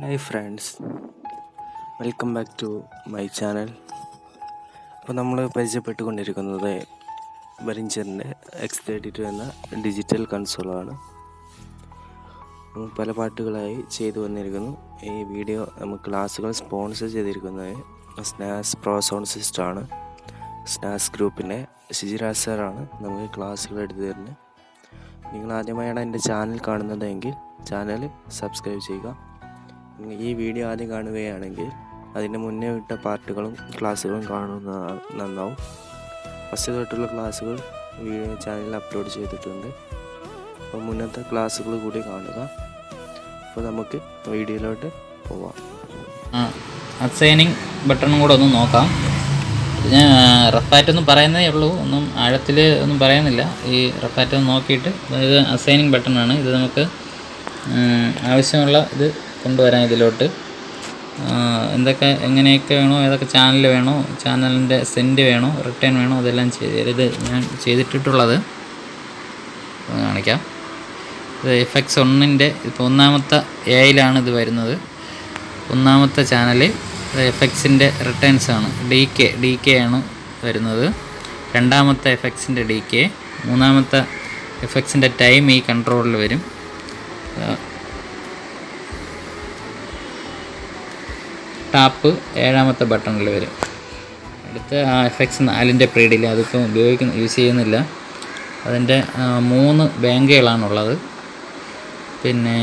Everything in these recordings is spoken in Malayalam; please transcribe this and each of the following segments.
Hi friends, welcome back to my channel. ഇപ്പോൾ നമ്മൾ പരിചയപ്പെട്ടുകൊണ്ടിരിക്കുന്നത് ബെറിഞ്ചറിൻ്റെ X32 എന്ന ഡിജിറ്റൽ കൺസോളാണ്. പല പാട്ടുകളായി ചെയ്തു വന്നിരിക്കുന്നു. ഈ വീഡിയോ നമുക്ക് ക്ലാസ്സുകൾ സ്പോൺസർ ചെയ്തിരിക്കുന്നത് സ്നാസ് പ്രോ സൗണ്ട് സിസ്റ്റമാണ്. സ്നാസ് ഗ്രൂപ്പിൻ്റെ ഷിജിരാജ് സാറാണ് നമുക്ക് ക്ലാസ്സുകൾ എടുത്തു തരുന്നത്. നിങ്ങൾ ആദ്യമായാണ് എൻ്റെ ചാനൽ കാണുന്നതെങ്കിൽ ചാനൽ സബ്സ്ക്രൈബ് ചെയ്യുക. ഈ വീഡിയോ ആദ്യം കാണുകയാണെങ്കിൽ അതിൻ്റെ മുന്നേ വിട്ട പാർട്ടുകളും ക്ലാസ്സുകളും കാണുന്നത് നന്നാവും. ഫസ്റ്റ് തൊട്ടുള്ള ക്ലാസ്സുകൾ വീഡിയോ ചാനലിൽ അപ്ലോഡ് ചെയ്തിട്ടുണ്ട്. അപ്പോൾ മുന്നത്തെ ക്ലാസ്സുകൾ കൂടി കാണുക. അപ്പോൾ നമുക്ക് വീഡിയോയിലോട്ട് പോവാം. അസൈനിങ് ബട്ടണും കൂടെ ഒന്ന് നോക്കാം. ഞാൻ റഫായിട്ടൊന്നും പറയുന്നതേ ഉള്ളൂ, ഒന്നും ആഴത്തിൽ ഒന്നും പറയുന്നില്ല. ഈ റഫായിട്ട് നോക്കിയിട്ട് ഇത് അസൈനിങ് ബട്ടണാണ്. ഇത് നമുക്ക് ആവശ്യമുള്ള ഇത് കൊണ്ടുവരാൻ ഇതിലോട്ട് എന്തൊക്കെ എങ്ങനെയൊക്കെ വേണോ, ഏതൊക്കെ ചാനൽ വേണോ, ചാനലിൻ്റെ സെൻഡ് വേണോ, റിട്ടേൺ വേണോ, അതെല്ലാം ചെയ്ത് ഇത് ഞാൻ ചെയ്തിട്ടുള്ളത് കാണിക്കാം. ഇത് FX1ൻ്റെ ഇപ്പോൾ ഒന്നാമത്തെ AIയിലാണ് ഇത് വരുന്നത്. ഒന്നാമത്തെ ചാനൽ FXൻ്റെ റിട്ടേൺസ് ആണ്. DK ആണ് വരുന്നത്. രണ്ടാമത്തെ FXൻ്റെ DK, മൂന്നാമത്തെ FXൻ്റെ ടൈം ഈ കൺട്രോളിൽ വരും. ടാപ്പ് ഏഴാമത്തെ ബട്ടണിൽ വരും. അടുത്ത FX4ൻ്റെ പ്രീഡിൽ അതിപ്പോൾ യൂസ് ചെയ്യുന്നില്ല. അതിൻ്റെ 3 ബാങ്കുകളാണുള്ളത്. പിന്നെ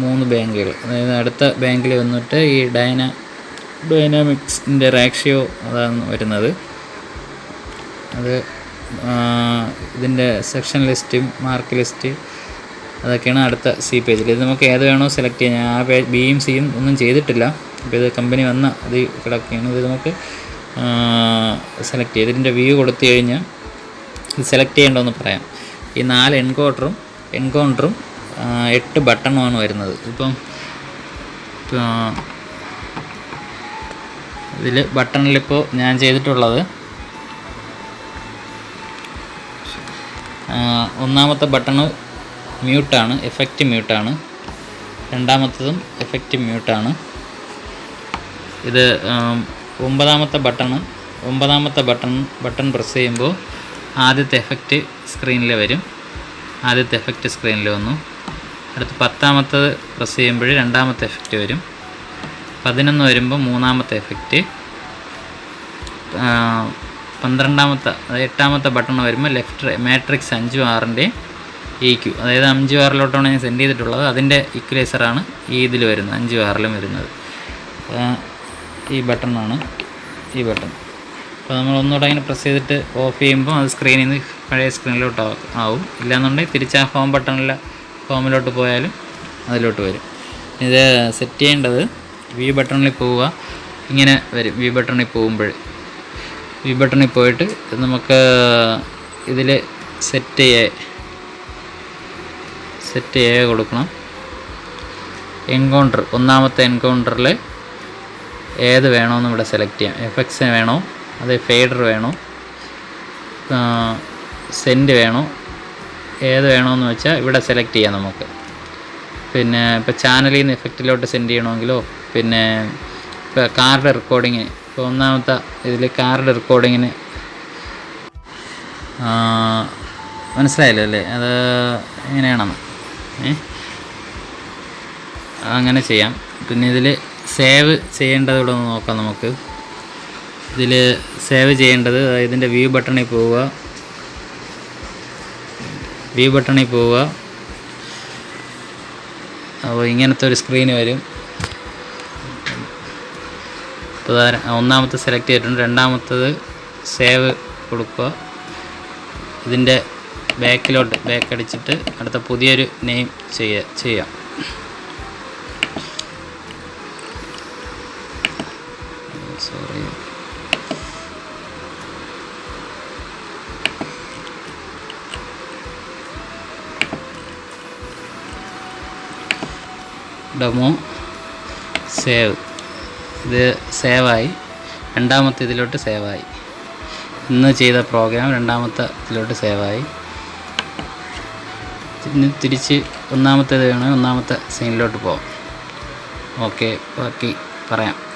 3 ബാങ്കുകൾ, അതായത് അടുത്ത ബാങ്കിൽ വന്നിട്ട് ഈ ഡൈനാമിക്സിൻ്റെ റാക്ഷിയോ അതാണ് വരുന്നത്. അത് ഇതിൻ്റെ സെക്ഷൻ ലിസ്റ്റ്, മാർക്ക് ലിസ്റ്റ് അതൊക്കെയാണ് അടുത്ത C പേജിൽ. ഇത് നമുക്ക് ഏത് വേണോ സെലക്ട് ചെയ്യാം. ഞാൻ ആ Bയും Cയും ഒന്നും ചെയ്തിട്ടില്ല. അപ്പോൾ ഇത് കമ്പനി വന്ന അത് കിടക്കുകയാണ്. ഇത് നമുക്ക് സെലക്ട് ചെയ്ത് ഇതിൻ്റെ വ്യൂ കൊടുത്തു കഴിഞ്ഞാൽ ഇത് സെലക്ട് ചെയ്യേണ്ടതെന്ന് പറയാം. ഈ 4 എൻകൗണ്ടറും 8 ബട്ടണുമാണ് വരുന്നത്. ഇപ്പം ഇതിൽ ബട്ടണിലിപ്പോൾ ഞാൻ ചെയ്തിട്ടുള്ളത് ഒന്നാമത്തെ ബട്ടണ് മ്യൂട്ടാണ്, എഫക്റ്റ് മ്യൂട്ടാണ്. രണ്ടാമത്തതും എഫക്റ്റ് മ്യൂട്ടാണ്. ഇത് ഒമ്പതാമത്തെ ബട്ടൺ പ്രസ് ചെയ്യുമ്പോൾ ആദ്യത്തെ എഫക്റ്റ് സ്ക്രീനിൽ വരും. ആദ്യത്തെ എഫക്റ്റ് സ്ക്രീനിൽ വന്നു. അടുത്ത് 10ാമത്തത് പ്രസ് ചെയ്യുമ്പോൾ രണ്ടാമത്തെ എഫക്റ്റ് വരും. 11 വരുമ്പോൾ മൂന്നാമത്തെ എഫക്റ്റ്. 12ാമത്തെ, അതായത് 8ാമത്തെ ബട്ടൺ വരുമ്പോൾ ലെഫ്റ്റ് മാട്രിക്സ് 5ഉം 6ൻ്റെ EQ, അതായത് 5ഉം 6ലോട്ടാണ് ഞാൻ സെൻഡ് ചെയ്തിട്ടുള്ളത്. അതിൻ്റെ ഇക്വലൈസറാണ് ഈ ഇതിൽ വരുന്നത്, 5ഉം 6ലും വരുന്നത്. ഈ ബട്ടണാണ് ഈ ബട്ടൺ. അപ്പോൾ നമ്മൾ ഒന്നുകൂടെ ഇങ്ങനെ പ്രസ് ചെയ്തിട്ട് ഓഫ് ചെയ്യുമ്പോൾ അത് സ്ക്രീനിൽ നിന്ന് പഴയ സ്ക്രീനിലോട്ട് ആവും. ഇല്ലയെന്നുണ്ടെങ്കിൽ തിരിച്ച് ആ ഹോമിലോട്ട് പോയാലും അതിലോട്ട് വരും. ഇത് സെറ്റ് ചെയ്യേണ്ടത് V ബട്ടണിൽ പോവുക, ഇങ്ങനെ വരും. V ബട്ടണിൽ പോയിട്ട് നമുക്ക് ഇതിൽ സെറ്റ് കൊടുക്കണം. എൻകൗണ്ടർ, ഒന്നാമത്തെ എൻകൗണ്ടറിൽ ഏത് വേണമെന്ന് ഇവിടെ സെലക്ട് ചെയ്യാം. FX വേണോ, അത് ഫേഡർ വേണോ, സെൻഡ് വേണോ, ഏത് വേണമെന്ന് വെച്ചാൽ ഇവിടെ സെലക്ട് ചെയ്യാം നമുക്ക്. പിന്നെ ഇപ്പോൾ ചാനലിൽ നിന്ന് എഫക്റ്റിലോട്ട് സെൻഡ് ചെയ്യണമെങ്കിലോ, പിന്നെ ഇപ്പോൾ കാർഡ് റെക്കോർഡിങ്ങിന്, ഇപ്പോൾ ഒന്നാമത്തെ ഇതിൽ കാർഡ് റെക്കോർഡിങ്ങിന് മനസ്സിലായല്ലോ അല്ലേ, അത് എങ്ങനെയാണെന്ന് അങ്ങനെ ചെയ്യാം. പിന്നെ ഇതിൽ സേവ് ചെയ്യേണ്ടത് ഇവിടെ ഒന്ന് നോക്കാം നമുക്ക്. ഇതിൽ സേവ് ചെയ്യേണ്ടത് ഇതിൻ്റെ വ്യൂ ബട്ടണിൽ പോവുക. അപ്പോൾ ഇങ്ങനത്തെ ഒരു സ്ക്രീൻ വരും. ഇപ്പോൾ ഒന്നാമത്തെ സെലക്ട് ചെയ്തിട്ടുണ്ട്. രണ്ടാമത്തത് സേവ് കൊടുക്കുക. ഇതിൻ്റെ ബാക്ക് അടിച്ചിട്ട് അടുത്ത പുതിയൊരു നെയിം ചെയ്യാം. Sorry, demo save. ഇത് സേവായി. രണ്ടാമത്തെ ഇതിലോട്ട് സേവായി. ഇന്ന് ചെയ്ത പ്രോഗ്രാം രണ്ടാമത്തെ ഇതിലോട്ട് സേവായി. തിരിച്ച് ഒന്നാമത്തേത് വേണമെങ്കിൽ ഒന്നാമത്തെ സീനിലോട്ട് പോകാം. ഓക്കെ ബാക്കി പറയാം.